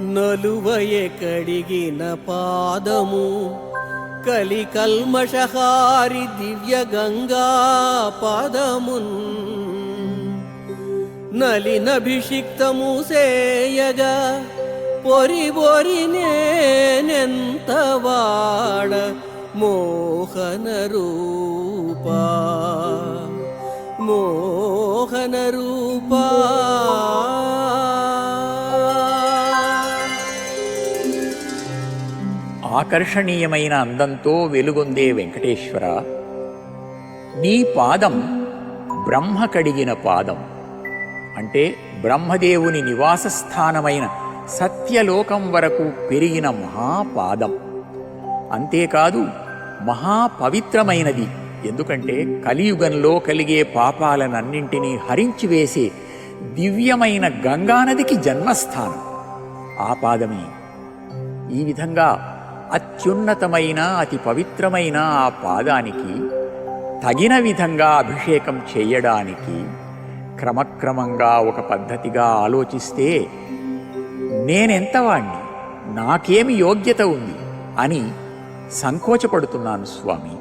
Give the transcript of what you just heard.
నలువయె కడిగిన పాదము కలి కల్మషహారి దివ్య గంగా పాదమున్ నలినభిషిక్తము సేయగా పొరి పొరి నేనెంత వాడ మోహన రూపా మోహన రూపా. ఆకర్షణీయమైన అందంతో వెలుగొందే వెంకటేశ్వర, నీ పాదం బ్రహ్మ కడిగిన పాదం. అంటే బ్రహ్మదేవుని నివాసస్థానమైన సత్యలోకం వరకు పెరిగిన మహాపాదం. అంతేకాదు మహాపవిత్రమైనది. ఎందుకంటే కలియుగంలో కలిగే పాపాలనన్నింటినీ హరించివేసే దివ్యమైన గంగానదికి జన్మస్థానం ఆ పాదమే. ఈ విధంగా అత్యున్నతమైన అతి పవిత్రమైన ఆ పాదానికి తగిన విధంగా అభిషేకం చేయడానికి క్రమక్రమంగా ఒక పద్ధతిగా ఆలోచిస్తే నేనెంతవాణ్ణి, నాకేమి యోగ్యత ఉంది అని సంకోచపడుతున్నాను స్వామి.